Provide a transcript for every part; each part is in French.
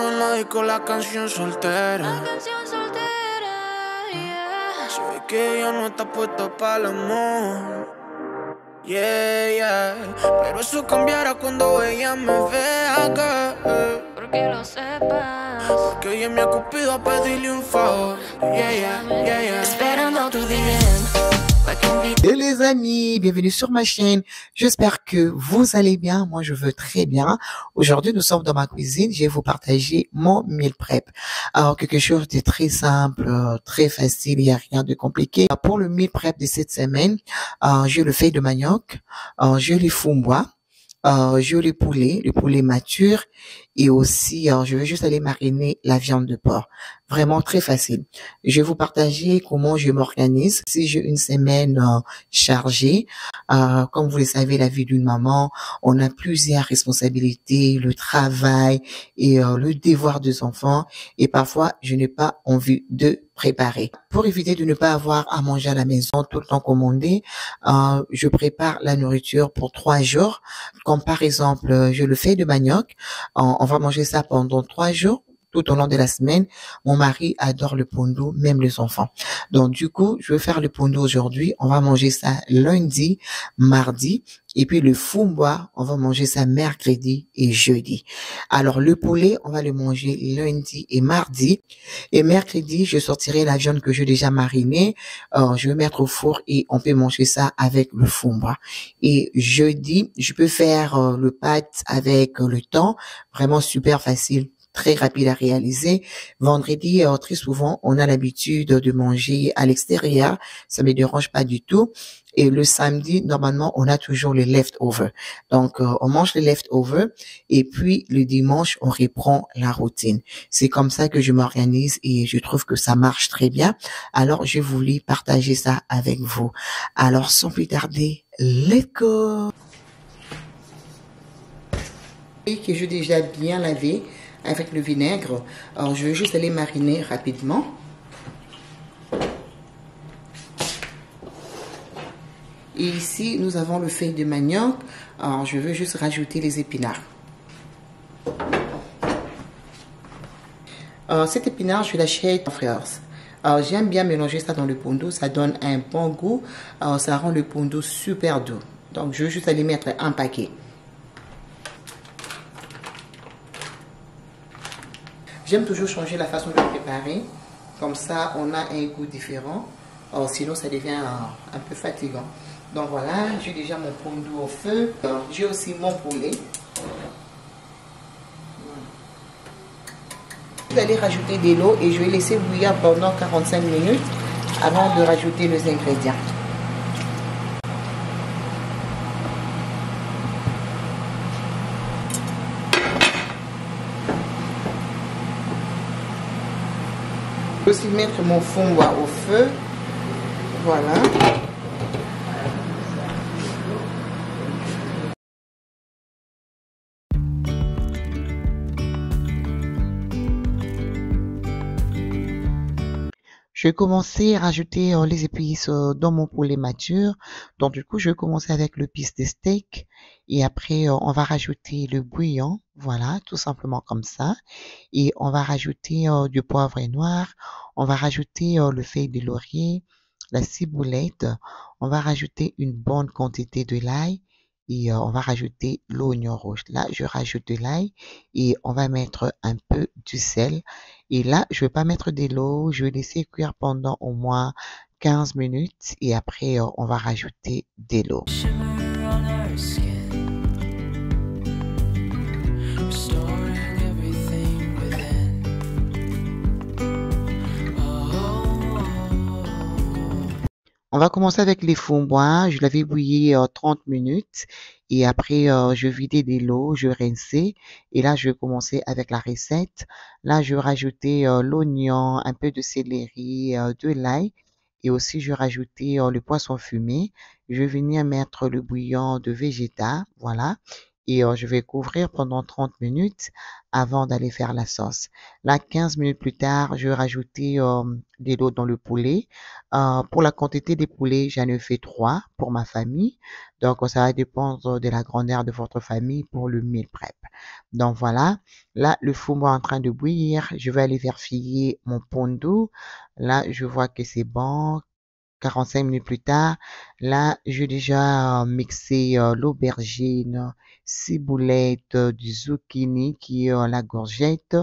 en la disco la canción soltera. Se ve que ella no está puesta para el amor. Yeah, yeah. Pero eso cambiará cuando ella me vea que porque lo sepas. Porque ella me ha cupido a pedirle un favor. Yeah, yeah, yeah, yeah. Esperando tu DM. Et les amis, bienvenue sur ma chaîne. J'espère que vous allez bien. Moi, je veux très bien. Aujourd'hui, nous sommes dans ma cuisine. Je vais vous partager mon meal prep. Alors, quelque chose de très simple, très facile. Il n'y a rien de compliqué. Pour le meal prep de cette semaine, j'ai le feuille de manioc, j'ai les fumbois, j'ai le poulet mature et aussi, je vais juste aller mariner la viande de porc. Vraiment très facile. Je vais vous partager comment je m'organise. Si j'ai une semaine chargée, comme vous le savez, la vie d'une maman, on a plusieurs responsabilités, le travail et le devoir des enfants. Et parfois, je n'ai pas envie de préparer. Pour éviter de ne pas avoir à manger à la maison tout le temps commandé, je prépare la nourriture pour 3 jours. Comme par exemple, je le fais de manioc. On va manger ça pendant 3 jours. Tout au long de la semaine, mon mari adore le pondo, même les enfants. Donc, du coup, je vais faire le pondo aujourd'hui. On va manger ça lundi, mardi. Et puis, le fumbois, on va manger ça mercredi et jeudi. Alors, le poulet, on va le manger lundi et mardi. Et mercredi, je sortirai la viande que j'ai déjà marinée. Je vais mettre au four et on peut manger ça avec le fumbois. Et jeudi, je peux faire le pâte avec le thon. Vraiment super facile. Très rapide à réaliser. Vendredi, très souvent, on a l'habitude de manger à l'extérieur. Ça me dérange pas du tout. Et le samedi, normalement, on a toujours les leftovers. Donc, on mange les leftovers et puis le dimanche, on reprend la routine. C'est comme ça que je m'organise et je trouve que ça marche très bien. Alors, je voulais partager ça avec vous. Alors, sans plus tarder, let's go! Que j'ai déjà bien lavé avec le vinaigre. Alors, je vais juste aller mariner rapidement. Et ici, nous avons le feuille de manioc. Alors, je veux juste rajouter les épinards. Alors, cet épinard, je l'achète en France. Alors, j'aime bien mélanger ça dans le pondo. Ça donne un bon goût. Alors, ça rend le pondo super doux. Donc, je veux juste aller mettre un paquet. J'aime toujours changer la façon de préparer. Comme ça, on a un goût différent. Or, sinon, ça devient un peu fatigant. Donc voilà, j'ai déjà mon pondo au feu. J'ai aussi mon poulet. Je vais aller rajouter de l'eau et je vais laisser bouillir pendant 45 minutes avant de rajouter les ingrédients. Je vais aussi mettre mon fumbois au feu. Voilà. Je vais commencer à rajouter les épices dans mon poulet mature. Donc du coup, je vais commencer avec le piste de steak. Et après, on va rajouter le bouillon. Voilà, tout simplement comme ça. Et on va rajouter du poivre noir. On va rajouter le feuille de laurier, la ciboulette. On va rajouter une bonne quantité de l'ail. Et on va rajouter l'oignon rouge. Là, je rajoute de l'ail et on va mettre un peu du sel. Et là, je vais pas mettre de l'eau. Je vais laisser cuire pendant au moins 15 minutes. Et après, on va rajouter de l'eau. On va commencer avec les fumbois. Je l'avais bouilli 30 minutes et après je vidais de l'eau, je rinçais et là je vais commencer avec la recette. Là je vais rajouter l'oignon, un peu de céleri, de l'ail et aussi je vais rajouter le poisson fumé. Je vais venir mettre le bouillon de Vegeta, voilà. et je vais couvrir pendant 30 minutes avant d'aller faire la sauce. Là, 15 minutes plus tard, je vais rajouter de l'eau dans le poulet. Pour la quantité des poulets, j'en ai fait 3 pour ma famille. Donc, ça va dépendre de la grandeur de votre famille pour le meal prep. Donc, voilà. Là, le four est en train de bouillir. Je vais aller vérifier mon pondo. Là, je vois que c'est bon. 45 minutes plus tard, là, j'ai déjà mixé l'aubergine, ciboulette, du zucchini qui est la courgette,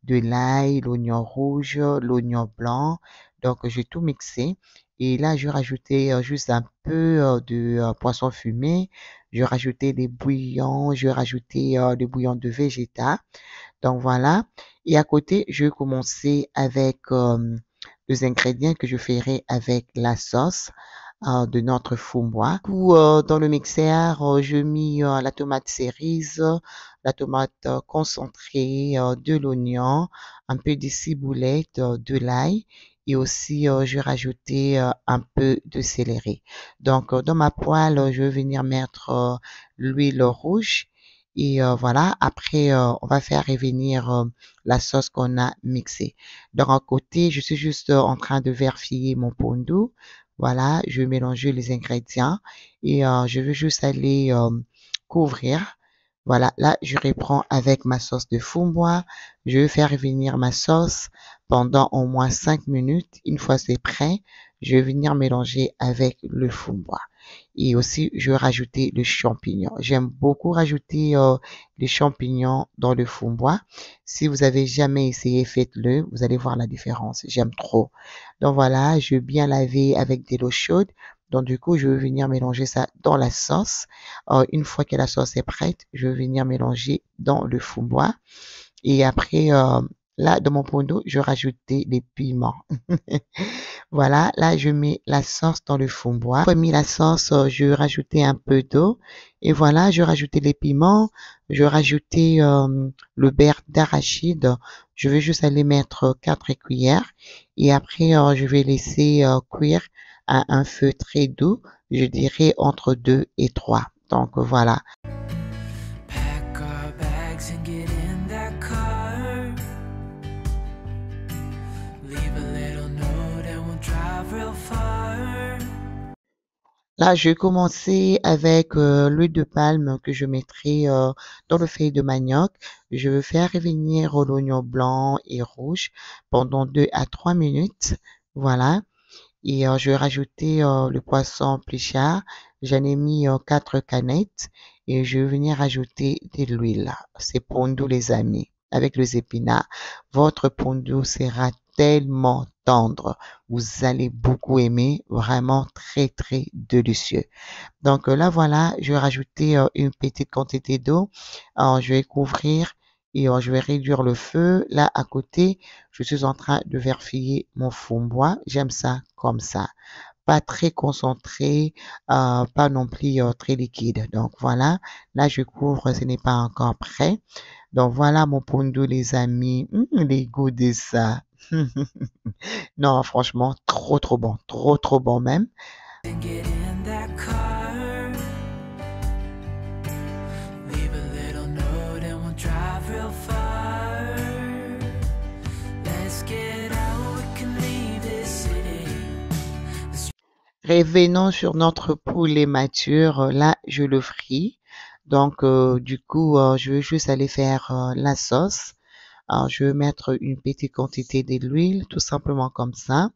de l'ail, l'oignon rouge, l'oignon blanc. Donc, j'ai tout mixé. Et là, je rajoutais juste un peu de poisson fumé. Je rajoutais des bouillons, je rajoutais des bouillons de végétal. Donc voilà. Et à côté, je vais commencer avec les ingrédients que je ferai avec la sauce de notre foumois. Dans le mixeur, je mis la tomate cerise, la tomate concentrée, de l'oignon, un peu de ciboulette, de l'ail. Et aussi, je rajoutais un peu de céleri. Donc, dans ma poêle, je vais venir mettre l'huile rouge. Et voilà, après, on va faire revenir la sauce qu'on a mixée. Donc, à côté, je suis juste en train de vérifier mon pondo. Voilà, je vais mélanger les ingrédients et je vais juste aller couvrir. Voilà, là, je reprends avec ma sauce de foumois. Je vais faire revenir ma sauce pendant au moins 5 minutes. Une fois c'est prêt, je vais venir mélanger avec le foumois. Et aussi, je vais rajouter le champignon. J'aime beaucoup rajouter les champignons dans le foumois. Si vous avez jamais essayé, faites-le. Vous allez voir la différence. J'aime trop. Donc voilà, je vais bien laver avec de l'eau chaude. Donc du coup, je vais venir mélanger ça dans la sauce. Une fois que la sauce est prête, je vais venir mélanger dans le foumois. Et après, là, dans mon pot d'eau, je vais rajouter des piments. Voilà, là, je mets la sauce dans le fond-bois. Après mis la sauce, je vais rajouter un peu d'eau. Et voilà, je vais rajouter les piments. Je vais rajouter le beurre d'arachide. Je vais juste aller mettre 4 cuillères. Et après, je vais laisser cuire à un feu très doux. Je dirais entre 2 et 3. Donc voilà. Pack our bags and get in that car. Leave a little note and we'll drive real far. Là, je vais commencer avec l'huile de palme que je mettrai dans le feuille de manioc. Je vais faire revenir l'oignon blanc et rouge pendant 2 à 3 minutes. Voilà. Et je vais rajouter le poisson plichard. J'en ai mis 4 canettes et je vais venir ajouter de l'huile. C'est pondu les amis, avec les épinards. Votre pondu sera tellement tendre. Vous allez beaucoup aimer, vraiment très très délicieux. Donc là voilà, je vais rajouter une petite quantité d'eau. Je vais couvrir et je vais réduire le feu. Là à côté, je suis en train de vérifier mon fond-bois. J'aime ça comme ça. Pas très concentré, pas non plus très liquide. Donc voilà, là je couvre, ce n'est pas encore prêt. Donc voilà mon pondo les amis. Les goûts de ça. Non, franchement, trop trop bon même. And get in that car. Leave a little note and we'll drive real far. Let's get out, we can leave this city. Revenons sur notre poulet mature. Là, je le fris. Donc, du coup, je vais juste aller faire la sauce. Alors, je vais mettre une petite quantité de l'huile, tout simplement comme ça.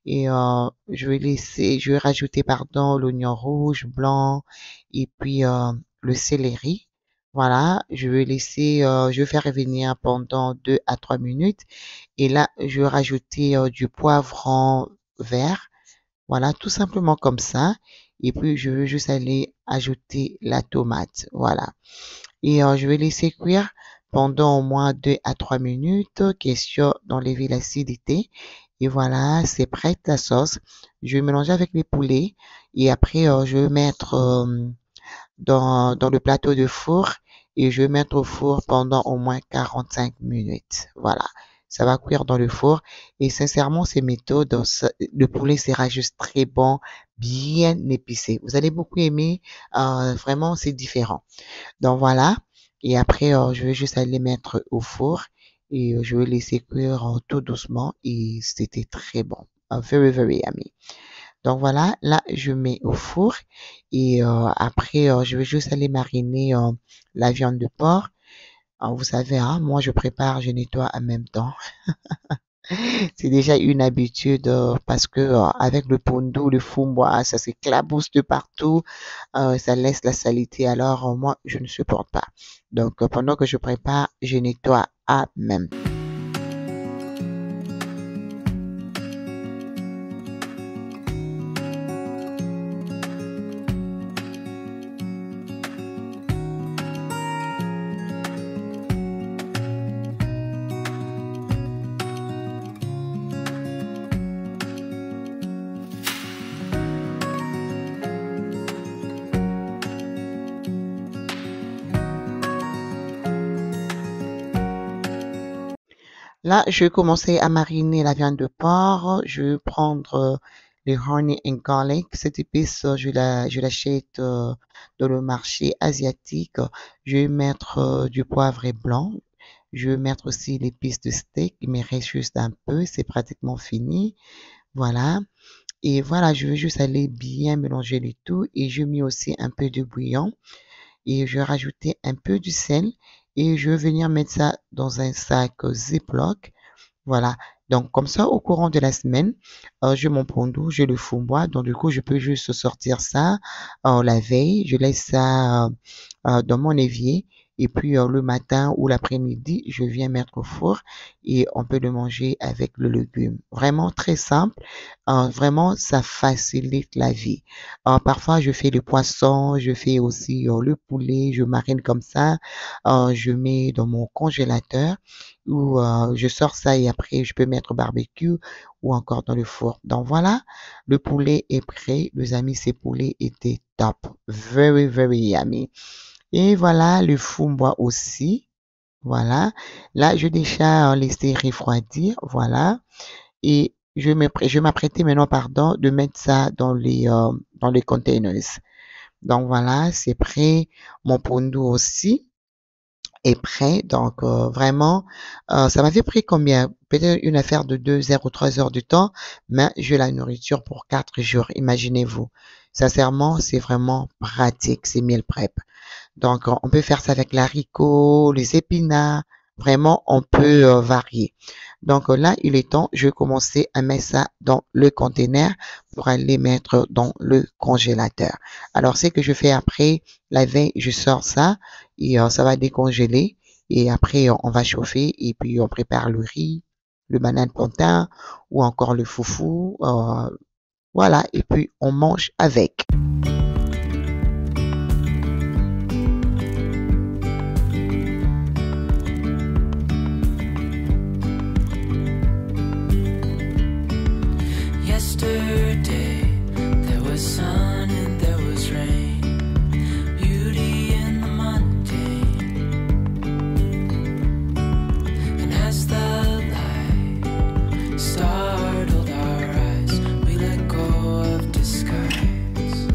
Et je vais rajouter, pardon, l'oignon rouge, blanc, et puis le céleri. Voilà, je vais faire revenir pendant 2 à 3 minutes. Et là, je vais rajouter du poivron vert. Voilà, tout simplement comme ça. Et puis, je vais juste aller ajouter la tomate. Voilà. Et je vais laisser cuire pendant au moins 2 à 3 minutes, question d'enlever l'acidité. Et voilà, c'est prêt la sauce. Je vais mélanger avec les poulets et après je vais mettre dans le plateau de four et je vais mettre au four pendant au moins 45 minutes. Voilà, Ça va cuire dans le four. Et sincèrement, ces méthodes, le poulet sera juste très bon, bien épicé. Vous allez beaucoup aimer. Vraiment, c'est différent. Donc voilà. Et après, je vais juste aller mettre au four et je vais laisser cuire tout doucement. Et c'était très bon. Very, very yummy. Donc voilà, là, je mets au four et après, je vais juste aller mariner la viande de porc. Vous savez, hein, moi, je prépare, je nettoie en même temps. C'est déjà une habitude parce que avec le pondo, le fumba, ça s'éclabousse de partout, ça laisse la saleté. Alors, moi, je ne supporte pas. Donc, pendant que je prépare, je nettoie à même temps. Là, je vais commencer à mariner la viande de porc. Je vais prendre le honey and garlic. Cette épice, je l'achète dans le marché asiatique. Je vais mettre du poivre blanc. Je vais mettre aussi l'épice de steak. Il me reste juste un peu. C'est pratiquement fini. Voilà. Et voilà, je vais juste aller bien mélanger le tout. Et je mets aussi un peu de bouillon. Et je vais rajouter un peu du sel. Et je vais venir mettre ça dans un sac Ziploc. Voilà. Donc, comme ça, au courant de la semaine, je mon pondo, je le fous-moi. Donc, du coup, je peux juste sortir ça la veille. Je laisse ça dans mon évier. Et puis, le matin ou l'après-midi, je viens mettre au four et on peut le manger avec le légume. Vraiment très simple. Vraiment, ça facilite la vie. Parfois, je fais le poisson, je fais aussi le poulet, je marine comme ça. Je mets dans mon congélateur ou je sors ça et après, je peux mettre au barbecue ou encore dans le four. Donc voilà, le poulet est prêt. Les amis, ces poulets étaient top. Very, very yummy. Et voilà, le fou-moi aussi. Voilà. Là, je déjà laissé refroidir. Voilà. Et je m'apprêtais maintenant, pardon, de mettre ça dans les containers. Donc voilà, c'est prêt. Mon pondo aussi est prêt. Donc vraiment, ça m'avait pris combien? Peut-être une affaire de 2 heures ou 3 heures de temps, mais j'ai la nourriture pour 4 jours. Imaginez-vous. Sincèrement, c'est vraiment pratique, ces meal prep. Donc, on peut faire ça avec l'haricot, les épinards. Vraiment, on peut varier. Donc là, il est temps, je vais commencer à mettre ça dans le conteneur pour aller mettre dans le congélateur. Alors, ce que je fais après, la veille, je sors ça et ça va décongeler. Et après, on va chauffer et puis on prépare le riz, le banane plantain ou encore le foufou. Voilà, et puis on mange avec. Yesterday, there was sun and there was rain, beauty in the mundane. And as the light startled our eyes, we let go of disguise.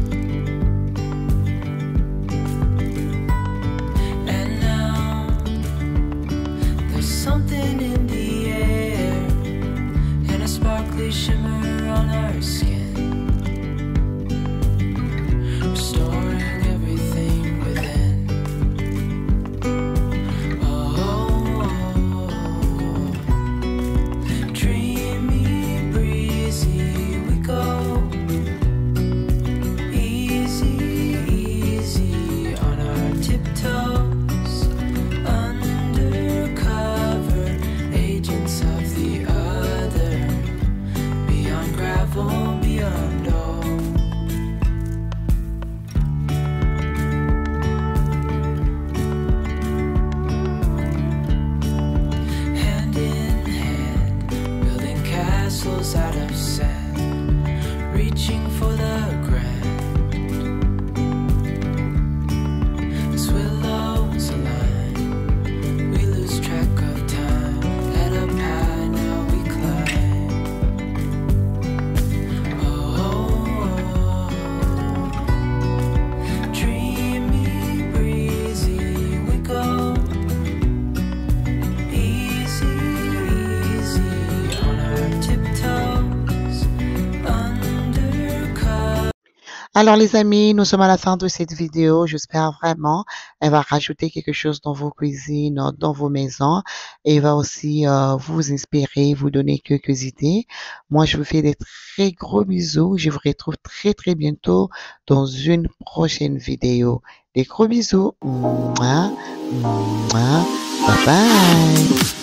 Alors les amis, nous sommes à la fin de cette vidéo. J'espère vraiment elle va rajouter quelque chose dans vos cuisines, dans vos maisons et va aussi vous inspirer, vous donner quelques idées. Moi, je vous fais des très gros bisous. Je vous retrouve très très bientôt dans une prochaine vidéo. Des gros bisous. Mouah, mouah. Bye bye.